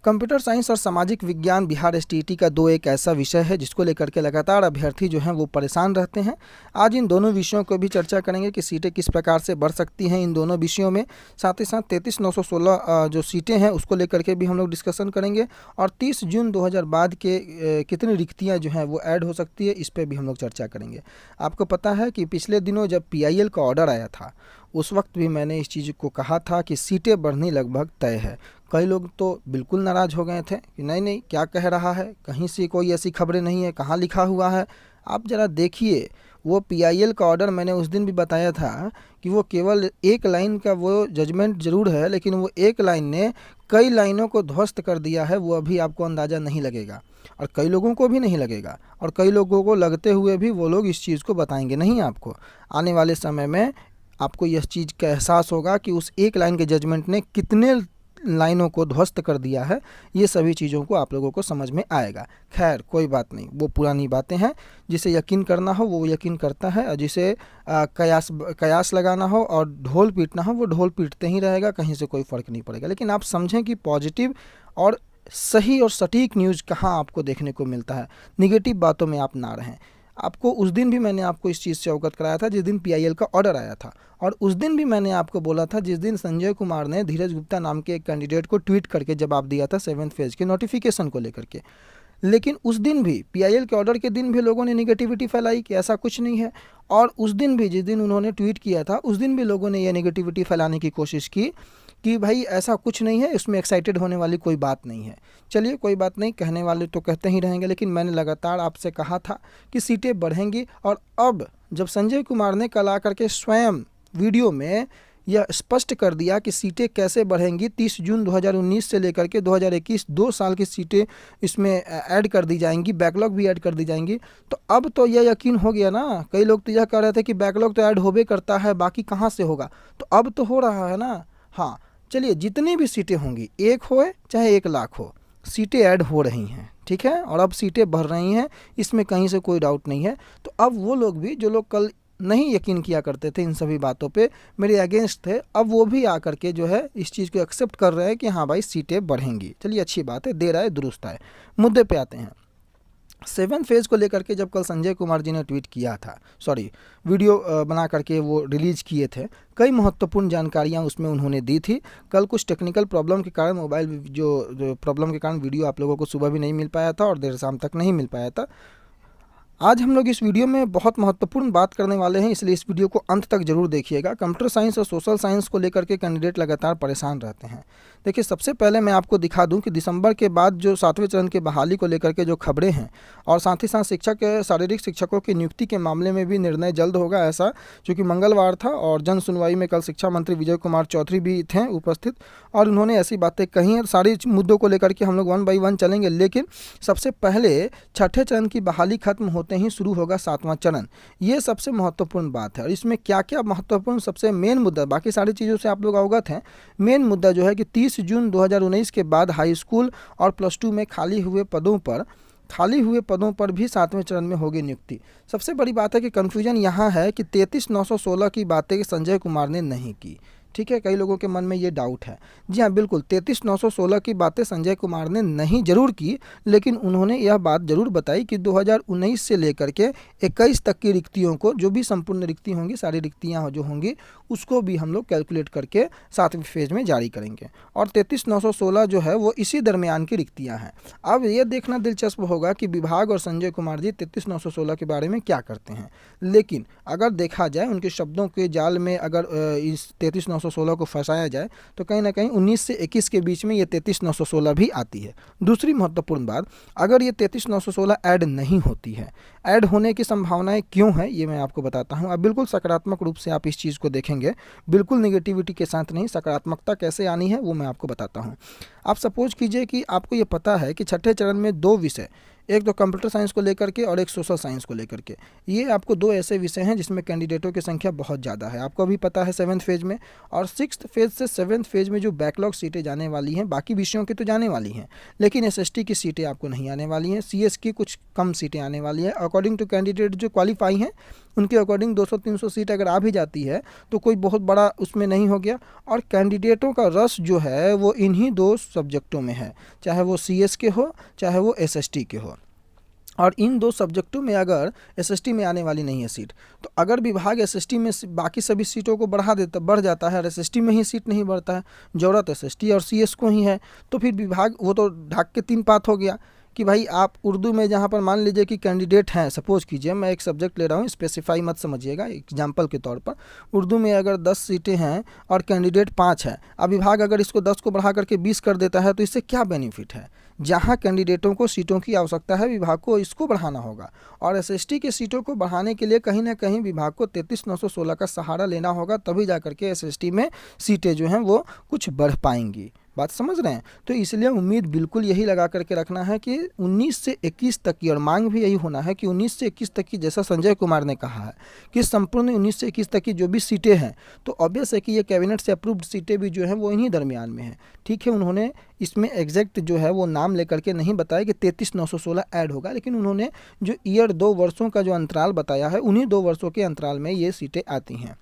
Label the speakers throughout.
Speaker 1: Computer science और सामाजिक विज्ञान बिहार एसटीईटी का एक ऐसा विषय है जिसको लेकर के लगातार अभ्यर्थी जो हैं वो परेशान रहते हैं। आज इन दोनों विषयों को भी चर्चा करेंगे कि सीटें किस प्रकार से बढ़ सकती हैं इन दोनों विषयों में। साथ ही साथ 33,916 जो सीटें हैं उसको लेकर के भी हम लोग डिस्कशन करेंगे और 30 जून 2000 बाद के कितनी रिक्तियाँ जो हैं वो ऐड हो सकती है, इस पर भी हम लोग चर्चा करेंगे। आपको पता है कि पिछले दिनों जब PIL का ऑर्डर आया था उस वक्त भी मैंने इस चीज़ को कहा था कि सीटें बढ़नी लगभग तय है। कई लोग तो बिल्कुल नाराज़ हो गए थे कि नहीं नहीं क्या कह रहा है, कहीं से कोई ऐसी खबरें नहीं है, कहाँ लिखा हुआ है। आप ज़रा देखिए, वो PIL का ऑर्डर मैंने उस दिन भी बताया था कि वो केवल एक लाइन का वो जजमेंट ज़रूर है, लेकिन वो एक लाइन ने कई लाइनों को ध्वस्त कर दिया है। वो अभी आपको अंदाज़ा नहीं लगेगा और कई लोगों को भी नहीं लगेगा और कई लोगों को लगते हुए भी वो लोग इस चीज़ को बताएंगे नहीं आपको। आने वाले समय में आपको यह चीज़ का एहसास होगा कि उस एक लाइन के जजमेंट ने कितने लाइनों को ध्वस्त कर दिया है। ये सभी चीज़ों को आप लोगों को समझ में आएगा। खैर कोई बात नहीं, वो पुरानी बातें हैं। जिसे यकीन करना हो वो यकीन करता है और जिसे कयास लगाना हो और ढोल पीटना हो वो ढोल पीटते ही रहेगा, कहीं से कोई फ़र्क नहीं पड़ेगा। लेकिन आप समझें कि पॉजिटिव और सही और सटीक न्यूज़ कहाँ आपको देखने को मिलता है। निगेटिव बातों में आप ना रहें। आपको उस दिन भी मैंने आपको इस चीज़ से अवगत कराया था जिस दिन PIL का ऑर्डर आया था, और उस दिन भी मैंने आपको बोला था जिस दिन संजय कुमार ने धीरज गुप्ता नाम के एक कैंडिडेट को ट्वीट करके जवाब दिया था 7th फेज़ के नोटिफिकेशन को लेकर के। लेकिन उस दिन भी PIL के ऑर्डर के दिन भी लोगों ने निगेटिविटी फैलाई कि ऐसा कुछ नहीं है, और उस दिन भी जिस दिन उन्होंने ट्वीट किया था उस दिन भी लोगों ने यह निगेटिविटी फैलाने की कोशिश की कि भाई ऐसा कुछ नहीं है, इसमें एक्साइटेड होने वाली कोई बात नहीं है। चलिए कोई बात नहीं, कहने वाले तो कहते ही रहेंगे, लेकिन मैंने लगातार आपसे कहा था कि सीटें बढ़ेंगी। और अब जब संजय कुमार ने कल आकर के स्वयं वीडियो में यह स्पष्ट कर दिया कि सीटें कैसे बढ़ेंगी, 30 जून 2019 से लेकर के 2021 2 साल की सीटें इसमें ऐड कर दी जाएंगी, बैकलॉग भी ऐड कर दी जाएंगी, तो अब तो यह यकीन हो गया ना। कई लोग तो यह कह रहे थे कि बैकलॉग तो ऐड होबे करता है, बाकी कहाँ से होगा, तो अब तो हो रहा है ना। हाँ चलिए, जितनी भी सीटें होंगी, 1 हो चाहे 1 लाख हो, सीटें ऐड हो रही हैं, ठीक है, और अब सीटें बढ़ रही हैं, इसमें कहीं से कोई डाउट नहीं है। तो अब वो लोग भी जो लोग कल नहीं यकीन किया करते थे इन सभी बातों पे, मेरे अगेंस्ट थे, अब वो भी आकर के जो है इस चीज़ को एक्सेप्ट कर रहे हैं कि हाँ भाई सीटें बढ़ेंगी। चलिए अच्छी बात है, देर आए दुरुस्त आए। मुद्दे पे आते हैं। 7th फेज़ को लेकर के जब कल संजय कुमार जी ने ट्वीट किया था, वीडियो बना करके वो रिलीज़ किए थे, कई महत्वपूर्ण जानकारियां उसमें उन्होंने दी थी। कल कुछ टेक्निकल प्रॉब्लम के कारण, मोबाइल जो प्रॉब्लम के कारण वीडियो आप लोगों को सुबह भी नहीं मिल पाया था और देर शाम तक नहीं मिल पाया था। आज हम लोग इस वीडियो में बहुत महत्वपूर्ण बात करने वाले हैं, इसलिए इस वीडियो को अंत तक जरूर देखिएगा। कंप्यूटर साइंस और सोशल साइंस को लेकर के कैंडिडेट लगातार परेशान रहते हैं। देखिए, सबसे पहले मैं आपको दिखा दूं कि दिसंबर के बाद जो 7वें चरण के बहाली को लेकर के जो खबरें हैं, और साथ ही साथ शारीरिक शिक्षकों की नियुक्ति के मामले में भी निर्णय जल्द होगा, ऐसा चूँकि मंगलवार था और जन सुनवाई में कल शिक्षा मंत्री विजय कुमार चौधरी भी थे उपस्थित, और उन्होंने ऐसी बातें कही हैं। सारी मुद्दों को लेकर के हम लोग 1 बाय 1 चलेंगे, लेकिन सबसे पहले 6ठे चरण की बहाली खत्म होते ही शुरू होगा 7वां चरण। ये सबसे महत्वपूर्ण बात है, और इसमें क्या क्या महत्वपूर्ण सबसे मेन मुद्दा, बाकी सारी चीज़ों से आप लोग अवगत हैं। मेन मुद्दा जो है कि 30 जून 2019 के बाद हाई स्कूल और +2 में खाली हुए पदों पर भी 7वें चरण में होगी नियुक्ति। सबसे बड़ी बात है कि कन्फ्यूजन यहाँ है कि 33,916 की बातें संजय कुमार ने नहीं की, ठीक है। कई लोगों के मन में ये डाउट है। जी हाँ, बिल्कुल 33,916 की बातें संजय कुमार ने नहीं जरूर की, लेकिन उन्होंने यह बात जरूर बताई कि 2019 से लेकर के 21 तक की रिक्तियों को, जो भी संपूर्ण रिक्ति होंगी, सारी रिक्तियाँ जो होंगी, उसको भी हम लोग कैलकुलेट करके 7वें फेज़ में जारी करेंगे। और 33,916 जो है वो इसी दरमियान की रिक्तियाँ हैं। अब ये देखना दिलचस्प होगा कि विभाग और संजय कुमार जी 33,916 के बारे में क्या करते हैं। लेकिन अगर देखा जाए उनके शब्दों के जाल में, अगर इस 33,916 को फंसाया जाए तो कहीं ना कहीं 19 से 21 के बीच में ये 33,916 भी आती है। दूसरी महत्वपूर्ण बात, अगर ये 33,916 ऐड नहीं होती है, ऐड होने की संभावनाएं क्यों है ये मैं आपको बताता हूं। अब बिल्कुल सकारात्मक रूप से आप इस चीज़ को देखेंगे, बिल्कुल निगेटिविटी के साथ नहीं। सकारात्मकता कैसे आनी है वो मैं आपको बताता हूं। आप सपोज कीजिए कि आपको ये पता है कि 6ठे चरण में 2 विषय, एक तो कंप्यूटर साइंस को लेकर के और एक सोशल साइंस को लेकर के। ये आपको दो ऐसे विषय हैं जिसमें कैंडिडेटों की संख्या बहुत ज़्यादा है। आपको अभी पता है 7th फेज़ में और 6th फेज़ से 7th फेज़ में जो बैकलॉग सीटें जाने वाली हैं, बाकी विषयों की तो जाने वाली हैं, लेकिन एसएसटी की सीटें आपको नहीं आने वाली हैं। सीएस की कुछ कम सीटें आने वाली हैं। अकॉर्डिंग टू कैंडिडेट जो क्वालिफाई हैं उनके अकॉर्डिंग 200-300 सीट अगर आ भी जाती है तो कोई बहुत बड़ा उसमें नहीं हो गया। और कैंडिडेटों का रस जो है वो इन्हीं दो सब्जेक्टों में है, चाहे वो सीएस के हो चाहे वो एसएसटी के हो। और इन दो सब्जेक्टों में अगर एसएसटी में आने वाली नहीं है सीट, तो अगर विभाग एसएसटी में बाकी सभी सीटों को बढ़ जाता है और एसएसटी में ही सीट नहीं बढ़ता है, ज़रूरत एसएसटी और सीएस को ही है, तो फिर विभाग वो तो ढाक के 3 पात हो गया कि भाई आप उर्दू में जहाँ पर मान लीजिए कि कैंडिडेट हैं, सपोज़ कीजिए मैं एक सब्जेक्ट ले रहा हूँ, स्पेसिफाई मत समझिएगा, एग्जाम्पल के तौर पर उर्दू में अगर 10 सीटें हैं और कैंडिडेट 5 है, अब विभाग अगर इसको 10 को बढ़ा करके 20 कर देता है तो इससे क्या बेनिफिट है? जहाँ कैंडिडेटों को सीटों की आवश्यकता है विभाग को इसको बढ़ाना होगा, और एसएसटी के सीटों को बढ़ाने के लिए कहीं ना कहीं विभाग को 33,916 का सहारा लेना होगा, तभी जा करके एसएसटी में सीटें जो हैं वो कुछ बढ़ पाएंगी। बात समझ रहे हैं? तो इसलिए उम्मीद बिल्कुल यही लगा करके रखना है कि 19 से 21 तक की, और मांग भी यही होना है कि 19 से 21 तक की, जैसा संजय कुमार ने कहा है कि संपूर्ण 19 से 21 तक की जो भी सीटें हैं, तो ऑब्वियस है कि ये कैबिनेट से अप्रूव्ड सीटें भी जो हैं वो इन्हीं दरमियान में हैं। ठीक है, उन्होंने इसमें एग्जैक्ट जो है वो नाम लेकर के नहीं बताया कि 33,916 ऐड होगा, लेकिन उन्होंने जो ईयर 2 वर्षों का जो अंतराल बताया है, उन्हीं 2 वर्षों के अंतराल में ये सीटें आती हैं।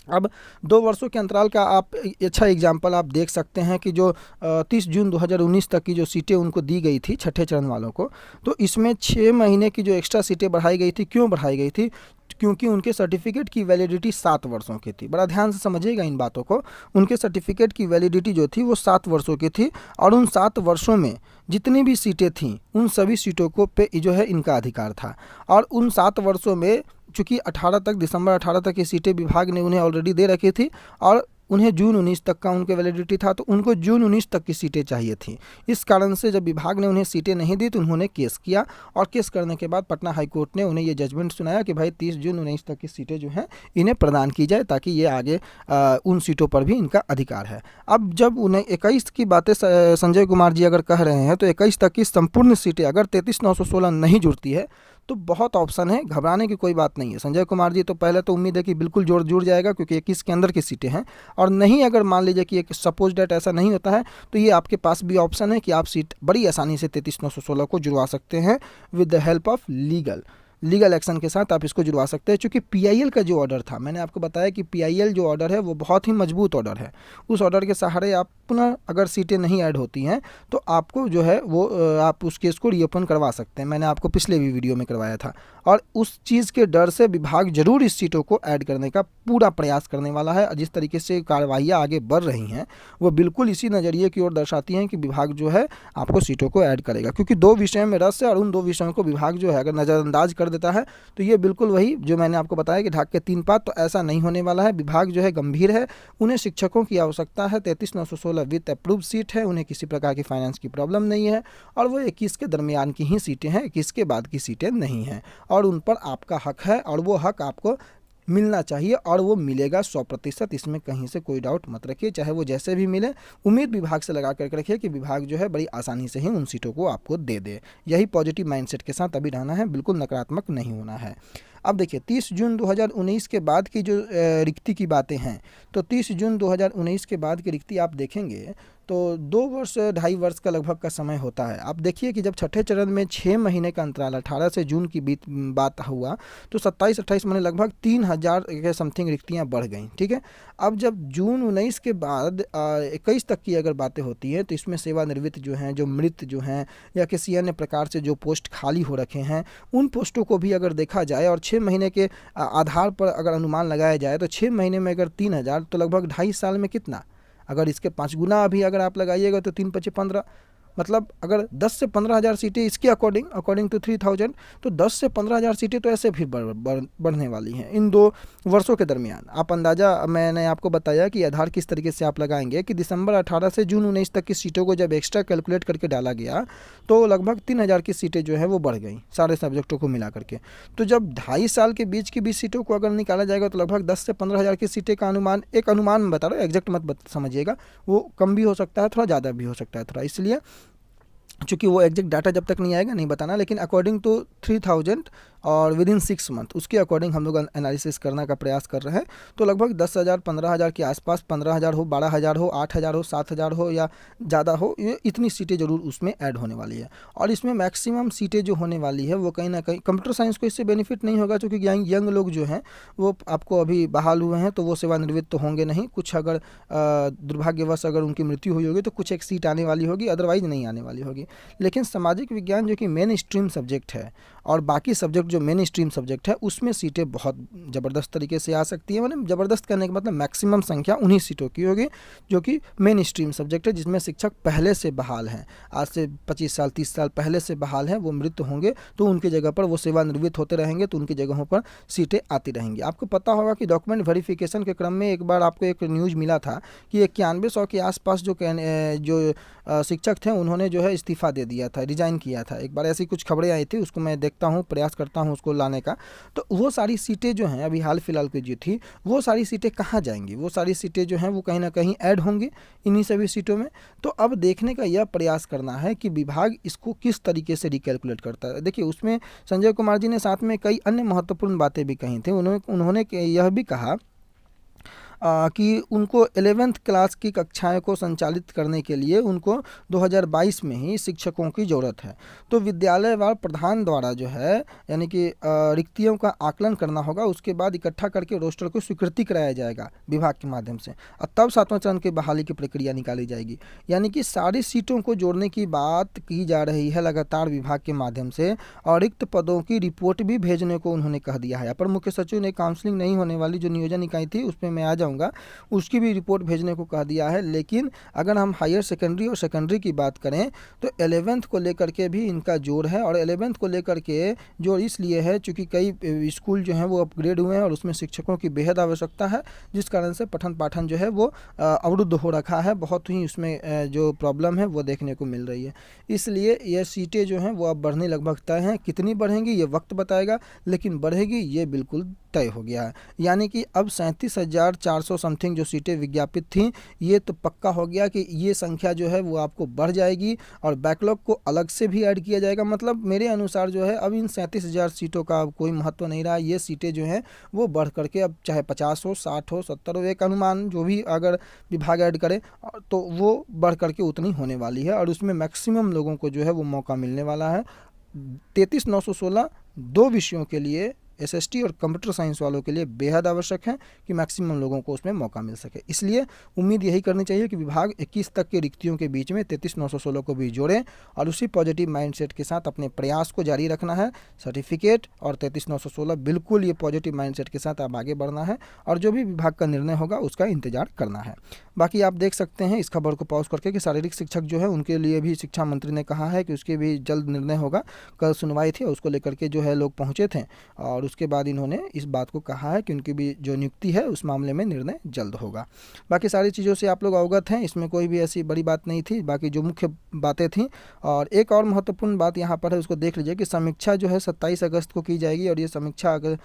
Speaker 1: अब 2 वर्षों के अंतराल का आप अच्छा एग्जाम्पल आप देख सकते हैं कि जो 30 जून 2019 तक की जो सीटें उनको दी गई थी छठे चरण वालों को, तो इसमें 6 महीने की जो एक्स्ट्रा सीटें बढ़ाई गई थी। क्यों बढ़ाई गई थी? क्योंकि उनके सर्टिफिकेट की वैलिडिटी 7 वर्षों की थी। बड़ा ध्यान से समझिएगा इन बातों को। उनके सर्टिफिकेट की वैलिडिटी जो थी वो 7 वर्षों की थी, और उन 7 वर्षों में जितनी भी सीटें थीं उन सभी सीटों को पे जो है इनका अधिकार था। और उन 7 वर्षों में चूँकि 18 तक, दिसंबर 18 तक की सीटें विभाग ने उन्हें ऑलरेडी दे रखी थी, और उन्हें जून 19 तक का उनके वैलिडिटी था, तो उनको जून 19 तक की सीटें चाहिए थी। इस कारण से जब विभाग ने उन्हें सीटें नहीं दी तो उन्होंने केस किया, और केस करने के बाद पटना हाईकोर्ट ने उन्हें ये जजमेंट सुनाया कि भाई 30 जून 19 तक की सीटें जो हैं इन्हें प्रदान की जाए, ताकि ये आगे उन सीटों पर भी इनका अधिकार है। अब जब उन्हें 21 की बातें संजय कुमार जी अगर कह रहे हैं, तो 21 तक की संपूर्ण सीटें अगर 33,916 नहीं जुड़ती है तो बहुत ऑप्शन है, घबराने की कोई बात नहीं है। संजय कुमार जी तो पहले तो उम्मीद है कि बिल्कुल जुड़ जाएगा, क्योंकि 21 के अंदर की सीटें हैं। और नहीं, अगर मान लीजिए कि एक सपोज डेट ऐसा नहीं होता है, तो ये आपके पास भी ऑप्शन है कि आप सीट बड़ी आसानी से 33,916 को जुड़वा सकते हैं with the help of legal action के साथ आप इसको जुड़वा सकते हैं। क्योंकि पीआईएल का जो ऑर्डर था, मैंने आपको बताया कि पीआईएल जो ऑर्डर है वो बहुत ही मजबूत ऑर्डर है। उस ऑर्डर के सहारे आप पुनः अगर सीटें नहीं ऐड होती हैं तो आपको जो है वो आप उस केस को रीओपन करवा सकते हैं। मैंने आपको पिछले भी वीडियो में करवाया था, और उस चीज़ के डर से विभाग जरूर इस सीटों को ऐड करने का पूरा प्रयास करने वाला है। जिस तरीके से कार्रवाइयाँ आगे बढ़ रही हैं वो बिल्कुल इसी नज़रिए की ओर दर्शाती हैं कि विभाग जो है आपको सीटों को ऐड करेगा, क्योंकि 2 विषयों में रस है, और उन 2 विषयों को विभाग जो है अगर नज़रअंदाज कर देता है तो ये बिल्कुल वही जो मैंने आपको बताया कि ढाक के 3 पात, तो ऐसा नहीं होने वाला है। विभाग जो है गंभीर है, उन्हें शिक्षकों की आवश्यकता है। 33,916 विद अप्रूव सीट है, उन्हें किसी प्रकार की फाइनेंस की प्रॉब्लम नहीं है, और वो 21 के दरमियान की ही सीटें हैं, 21 के बाद की सीटें नहीं हैं, और उन पर आपका हक है, और वो हक आपको मिलना चाहिए, और वो मिलेगा 100%। इसमें कहीं से कोई डाउट मत रखिए, चाहे वो जैसे भी मिले। उम्मीद विभाग से लगा करके रखिए कि विभाग जो है बड़ी आसानी से ही उन सीटों को आपको दे दे। यही पॉजिटिव माइंडसेट के साथ अभी रहना है, बिल्कुल नकारात्मक नहीं होना है। अब देखिए 30 जून 2019 के बाद की जो रिक्ति की बातें हैं, तो 30 जून 2019 के बाद की रिक्ति आप देखेंगे तो 2 वर्ष 2.5 वर्ष का लगभग का समय होता है। आप देखिए कि जब छठे चरण में 6 महीने का अंतराल 18 से जून की बात हुआ, तो 27-28 महीने लगभग 3,000 के समथिंग रिक्तियां बढ़ गई। ठीक है, अब जब जून 19 के बाद 21 तक की अगर बातें होती हैं, तो इसमें सेवानिवृत्त जो हैं, जो मृत जो हैं, या किसी अन्य प्रकार से जो पोस्ट खाली हो रखे हैं, उन पोस्टों को भी अगर देखा जाए और 6 महीने के आधार पर अगर अनुमान लगाया जाए, तो 6 महीने में अगर 3,000, तो लगभग 2.5 साल में कितना, अगर इसके 5 गुना अभी अगर आप लगाइएगा तो 3×5 = 15, मतलब अगर 10 से 15,000 सीटें इसके अकॉर्डिंग टू 3,000, तो 10 से 15,000 सीटें तो ऐसे फिर बढ़ने वाली हैं इन 2 वर्षों के दरमियान। आप अंदाज़ा, मैंने आपको बताया कि आधार किस तरीके से आप लगाएंगे कि दिसंबर 18 से जून 19 तक की सीटों को जब एक्स्ट्रा कैलकुलेट करके डाला गया, तो लगभग 3,000 की सीटें जो है वो बढ़ गई सारे सब्जेक्टों को मिला करके। तो जब 2.5 साल के बीच की भी सीटों को अगर निकाला जाएगा, तो लगभग 10 से 15,000 की सीटें का अनुमान, एक अनुमान बता रहा हूँ, एग्जैक्ट मत समझिएगा, वो कम भी हो सकता है, थोड़ा ज़्यादा भी हो सकता है थोड़ा। इसलिए चूँकि वो एग्जैक्ट डाटा जब तक नहीं आएगा नहीं बताना, लेकिन अकॉर्डिंग टू 3000 और विद इन 6 मंथ उसके अकॉर्डिंग हम लोग एनालिसिस करने का प्रयास कर रहे हैं। तो लगभग 10,000 15,000 के आसपास, 15,000 हो, 12,000 हो, 8,000 हो, 7,000 हो या ज़्यादा हो, ये इतनी सीटें ज़रूर उसमें ऐड होने वाली है। और इसमें मैक्सिमम सीटें जो होने वाली है वो कहीं ना कहीं कंप्यूटर साइंस को इससे बेनिफिट नहीं होगा, क्योंकि यंग लोग जो हैं वो आपको अभी बहाल हुए हैं तो वो सेवानिवृत्त तो होंगे नहीं। कुछ अगर दुर्भाग्यवश अगर उनकी मृत्यु हुई होगी तो कुछ एक सीट आने वाली होगी, अदरवाइज नहीं आने वाली होगी। लेकिन सामाजिक विज्ञान जो कि मेन स्ट्रीम सब्जेक्ट है और बाकी सब्जेक्ट जो मेन स्ट्रीम सब्जेक्ट है उसमें सीटें बहुत ज़बरदस्त तरीके से आ सकती हैं। मतलब ज़बरदस्त करने का मतलब मैक्सिमम संख्या उन्हीं सीटों की होगी जो कि मेन स्ट्रीम सब्जेक्ट है, जिसमें शिक्षक पहले से बहाल हैं, आज से 25 साल 30 साल पहले से बहाल हैं, वो मृत होंगे तो उनकी जगह पर वो सेवानिवृत्त होते रहेंगे तो उनकी जगहों पर सीटें आती रहेंगी। आपको पता होगा कि डॉक्यूमेंट वेरिफिकेशन के क्रम में एक बार आपको एक न्यूज़ मिला था कि 9100 के आसपास जो शिक्षक थे उन्होंने जो है इस्तीफ़ा दे दिया था, रिजाइन किया था। एक बार ऐसी कुछ खबरें आई थी, उसको मैं देखता हूँ, प्रयास करता हूँ उसको लाने का। तो वो सारी सीटें जो हैं अभी हाल फिलहाल की जो थी वो सारी सीटें कहाँ जाएंगी? वो सारी सीटें जो हैं वो कहीं ना कहीं ऐड होंगी इन्हीं सभी सीटों में। तो अब देखने का यह प्रयास करना है कि विभाग इसको किस तरीके से रिकैलकुलेट करता है। देखिए उसमें संजय कुमार जी ने साथ में कई अन्य महत्वपूर्ण बातें भी कही थी। उन्होंने यह भी कहा कि उनको 11th क्लास की कक्षाएं को संचालित करने के लिए उनको 2022 में ही शिक्षकों की ज़रूरत है। तो विद्यालयवार प्रधान द्वारा जो है यानी कि रिक्तियों का आकलन करना होगा, उसके बाद इकट्ठा करके रोस्टर को स्वीकृति कराया जाएगा विभाग के माध्यम से, और तब 7वां चरण की बहाली की प्रक्रिया निकाली जाएगी। यानी कि सारी सीटों को जोड़ने की बात की जा रही है लगातार विभाग के माध्यम से, और रिक्त पदों की रिपोर्ट भी भेजने को उन्होंने कह दिया है। अपर मुख्य सचिव ने काउंसलिंग नहीं होने वाली जो नियोजन इकाई थी उसमें मैं आ जाऊँगा, उसकी भी रिपोर्ट भेजने को कह दिया है। लेकिन अगर हम हायर सेकेंडरी और सेकेंडरी की बात करें तो 11th को लेकर के भी इनका जोर है, और 11th को लेकर के जोर इसलिए है चूँकि कई स्कूल जो हैं वो अपग्रेड हुए हैं और उसमें शिक्षकों की बेहद आवश्यकता है, जिस कारण से पठन पाठन जो है वो अवरुद्ध हो रखा है। बहुत ही उसमें जो प्रॉब्लम है वो देखने को मिल रही है। इसलिए ये सीटें जो हैं वो अब बढ़ने लगभग तय हैं। कितनी बढ़ेंगी ये वक्त बताएगा, लेकिन बढ़ेगी ये बिल्कुल तय हो गया है। यानी कि अब 37,400 समथिंग जो सीटें विज्ञापित थीं, ये तो पक्का हो गया कि ये संख्या जो है वो आपको बढ़ जाएगी और बैकलॉग को अलग से भी ऐड किया जाएगा। मतलब मेरे अनुसार जो है अब इन 37,000 सीटों का कोई महत्व नहीं रहा। ये सीटें जो हैं वो बढ़ करके अब चाहे 50 हो, 60 हो, 70 हो, एक अनुमान जो भी अगर विभाग ऐड करे तो वो बढ़ करके उतनी होने वाली है, और उसमें मैक्सिमम लोगों को जो है वो मौका मिलने वाला है। 33,916 दो विषयों के लिए एसएसटी और कंप्यूटर साइंस वालों के लिए बेहद आवश्यक है कि मैक्सिमम लोगों को उसमें मौका मिल सके। इसलिए उम्मीद यही करनी चाहिए कि विभाग 21 तक के रिक्तियों के बीच में 33,916 को भी जोड़ें और उसी पॉजिटिव माइंडसेट के साथ अपने प्रयास को जारी रखना है। सर्टिफिकेट और 33,916 बिल्कुल ये पॉजिटिव माइंडसेट के साथ अब आगे बढ़ना है, और जो भी विभाग का निर्णय होगा उसका इंतजार करना है। बाकी आप देख सकते हैं इस खबर को पॉज करके कि शारीरिक शिक्षक जो है उनके लिए भी शिक्षा मंत्री ने कहा है कि उसके भी जल्द निर्णय होगा। कल सुनवाई थी, उसको लेकर के जो है लोग पहुँचे थे, और उसके बाद इन्होंने इस बात को कहा है कि उनकी भी जो नियुक्ति है उस मामले में निर्णय जल्द होगा। बाकी सारी चीज़ों से आप लोग अवगत हैं, इसमें कोई भी ऐसी बड़ी बात नहीं थी। बाकी जो मुख्य बातें थीं, और एक और महत्वपूर्ण बात यहाँ पर है उसको देख लीजिए कि समीक्षा जो है 27 अगस्त को की जाएगी, और ये समीक्षा अगर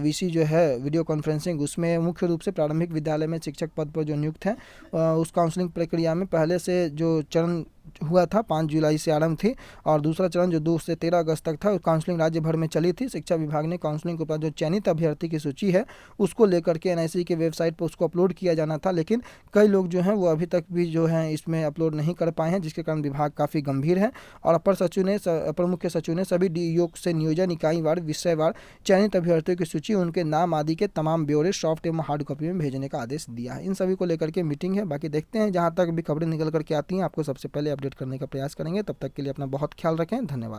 Speaker 1: वीसी जो है वीडियो कॉन्फ्रेंसिंग उसमें मुख्य रूप से प्रारंभिक विद्यालय में शिक्षक पद पर जो नियुक्त हैं उस काउंसलिंग प्रक्रिया में पहले से जो चरण हुआ था 5 जुलाई से आरंभ थी, और दूसरा चरण जो 2 से 13 अगस्त तक था काउंसलिंग राज्य भर में चली थी। शिक्षा विभाग ने काउंसलिंग के बाद जो चयनित अभ्यर्थी की सूची है उसको लेकर के एनआईसी के वेबसाइट पर उसको अपलोड किया जाना था, लेकिन कई लोग जो हैं वो अभी तक भी जो हैं इसमें अपलोड नहीं कर पाए हैं, जिसके कारण विभाग काफ़ी गंभीर है। और अपर मुख्य सचिव ने सभी डीईओ से नियोजन इकाईवार विषयवार चयनित अभ्यर्थियों की सूची, उनके नाम आदि के तमाम ब्यौरे सॉफ्ट एवं हार्ड कॉपी में भेजने का आदेश दिया है। इन सभी को लेकर के मीटिंग है। बाकी देखते हैं, जहाँ तक भी खबरें निकल करके आती हैं आपको सबसे पहले अपडेट करने का प्रयास करेंगे। तब तक के लिए अपना बहुत ख्याल रखें। धन्यवाद।